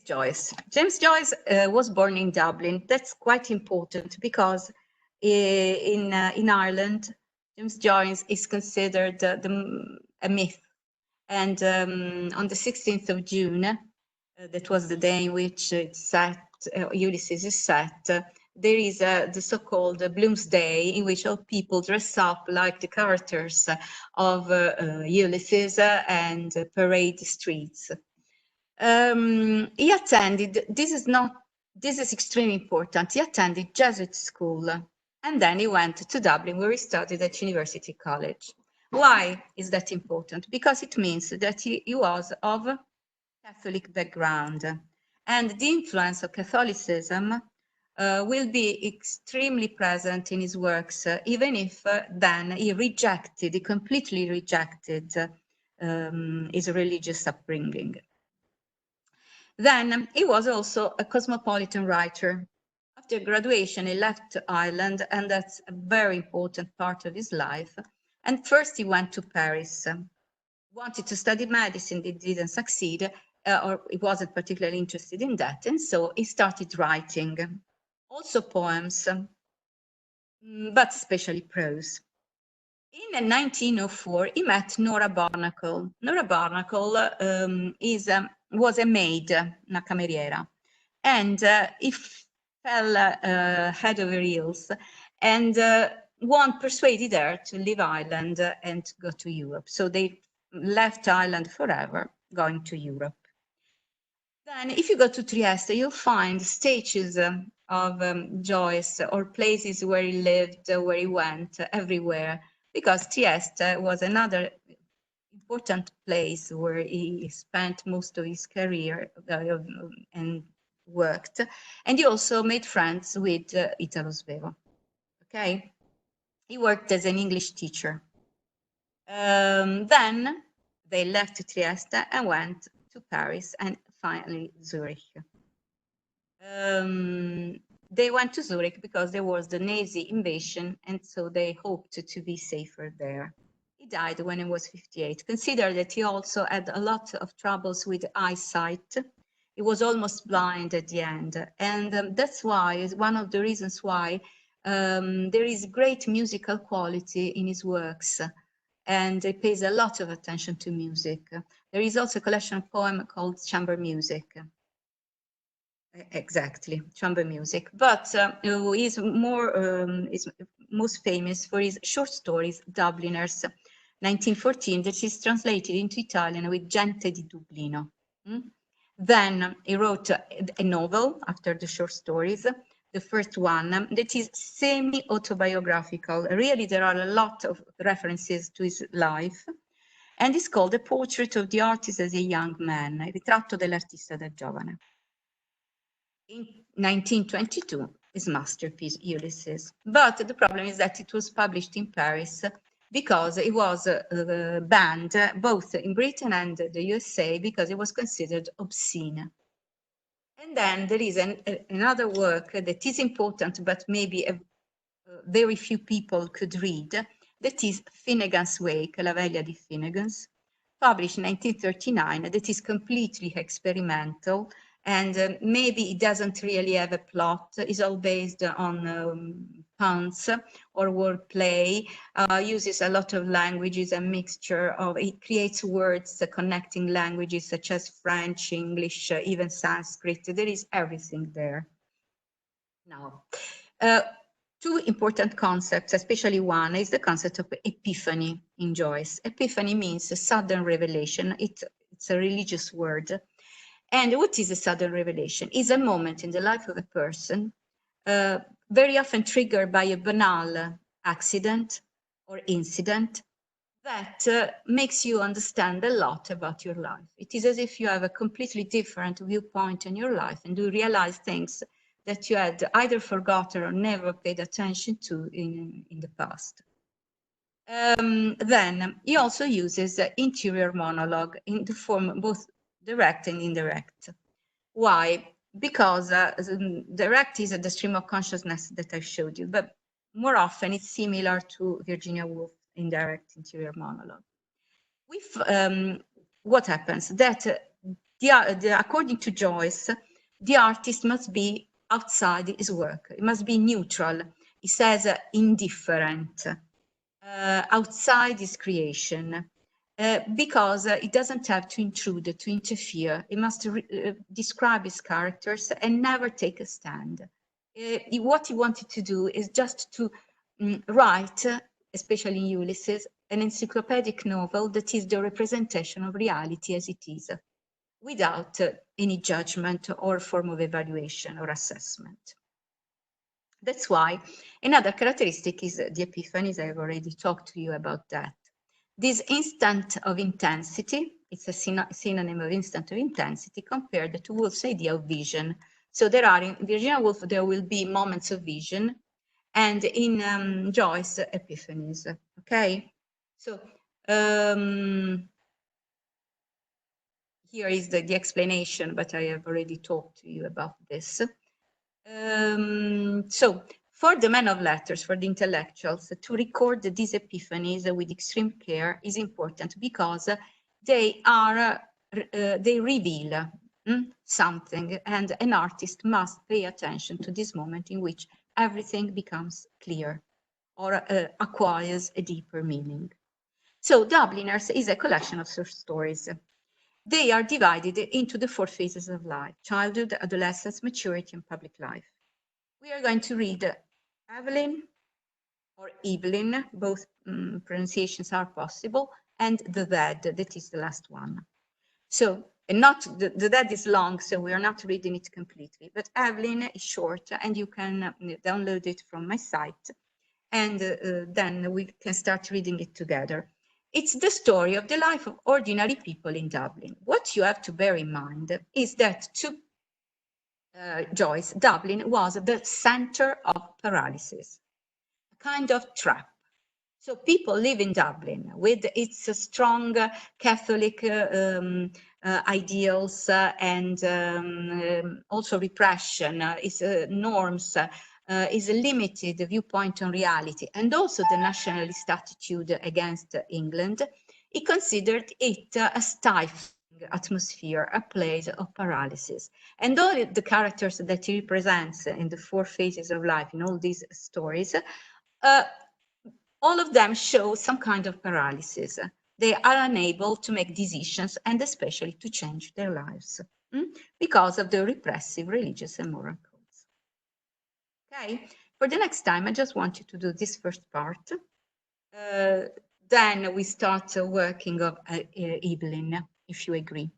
Joyce. James Joyce was born in Dublin. That's quite important because in Ireland, James Joyce is considered a myth. And on the 16th of June, that was the day in which Ulysses is set, there is the so-called Bloomsday, in which all people dress up like the characters of Ulysses and parade the streets. He attended, this is extremely important, he attended Jesuit school, and then he went to Dublin, where he studied at University College. Why is that important? Because it means that he was of Catholic background, and the influence of Catholicism will be extremely present in his works, even if then he completely rejected his religious upbringing. Then he was also a cosmopolitan writer. After graduation, he left Ireland, and that's a very important part of his life. And first he went to Paris. Wanted to study medicine, it didn't succeed, or he wasn't particularly interested in that. And so he started writing, also poems, but especially prose. In 1904, he met Nora Barnacle. Nora Barnacle was a maid, una cameriera, and he fell head over heels, and one persuaded her to leave Ireland and go to Europe. So they left Ireland forever, going to Europe. Then if you go to Trieste, you'll find statues of Joyce, or places where he lived, where he went, everywhere, because Trieste was another important place where he spent most of his career and worked. And he also made friends with Italo Svevo. Okay, he worked as an English teacher. Then they left Trieste and went to Paris and finally Zurich. They went to Zurich because there was the Nazi invasion, and so they hoped to be safer there. He died when he was 58. Consider that he also had a lot of troubles with eyesight. He was almost blind at the end, and that's why, is one of the reasons why there is great musical quality in his works, and he pays a lot of attention to music. There is also a collection of poems called Chamber Music. Exactly, chamber music. But he's most famous for his short stories, Dubliners, 1914, that is translated into Italian with Gente di Dublino. Then he wrote a novel after the short stories, the first one, that is semi-autobiographical. Really, there are a lot of references to his life. And it's called A Portrait of the Artist as a Young Man, Ritratto dell'artista da giovane. In 1922, his masterpiece, Ulysses. But the problem is that it was published in Paris because it was banned both in Britain and the USA because it was considered obscene. And then there is another work that is important, but maybe very few people could read, that is Finnegan's Wake, La Veglia di Finnegans, published in 1939, that is completely experimental, and maybe it doesn't really have a plot. It's all based on puns or wordplay, uses a lot of languages, a mixture of, it creates words connecting languages such as French, English, even Sanskrit. There is everything there. Now, two important concepts, especially one, is the concept of epiphany in Joyce. Epiphany means a sudden revelation. It's a religious word. And what is a sudden revelation? It's a moment in the life of a person, very often triggered by a banal accident or incident that makes you understand a lot about your life. It is as if you have a completely different viewpoint in your life and you realize things that you had either forgotten or never paid attention to in the past. Then he also uses interior monologue in the form both direct and indirect. Why? Because direct is the stream of consciousness that I showed you, but more often it's similar to Virginia Woolf's indirect interior monologue. With what happens? That According to Joyce, the artist must be outside his work. It must be neutral. He says indifferent, outside his creation, because it doesn't have to intrude, to interfere. It must describe his characters and never take a stand. What he wanted to do is just to write, especially in Ulysses, an encyclopedic novel that is the representation of reality as it is, without any judgment or form of evaluation or assessment. That's why another characteristic is the epiphanies. I've already talked to you about that. This instant of intensity, it's a synonym of instant of intensity compared to Woolf's idea of vision. So there are, in Virginia Woolf, there will be moments of vision, and in Joyce, epiphanies, okay? So here is the explanation, but I have already talked to you about this. So for the men of letters, for the intellectuals, to record these epiphanies with extreme care is important because they reveal something, and an artist must pay attention to this moment in which everything becomes clear or acquires a deeper meaning. So Dubliners is a collection of short stories. They are divided into the 4 phases of life: childhood, adolescence, maturity, and public life. We are going to read Evelyn or Evelyn, both pronunciations are possible, and the Dead, that is the last one. So, and not, the Dead is long, so we are not reading it completely, but Evelyn is short, and you can download it from my site, and then we can start reading it together. It's the story of the life of ordinary people in Dublin. What you have to bear in mind is that to Joyce, Dublin was the center of paralysis, a kind of trap. So people live in Dublin with its strong Catholic ideals and also repression, its norms, is a limited viewpoint on reality, and also the nationalist attitude against England. He considered it a stifling atmosphere, a place of paralysis. And all the characters that he represents in the 4 phases of life, in all these stories, all of them show some kind of paralysis. They are unable to make decisions and especially to change their lives because of the repressive religious and moral codes. Okay, for the next time, I just want you to do this first part. Then we start working of Evelyn, if you agree.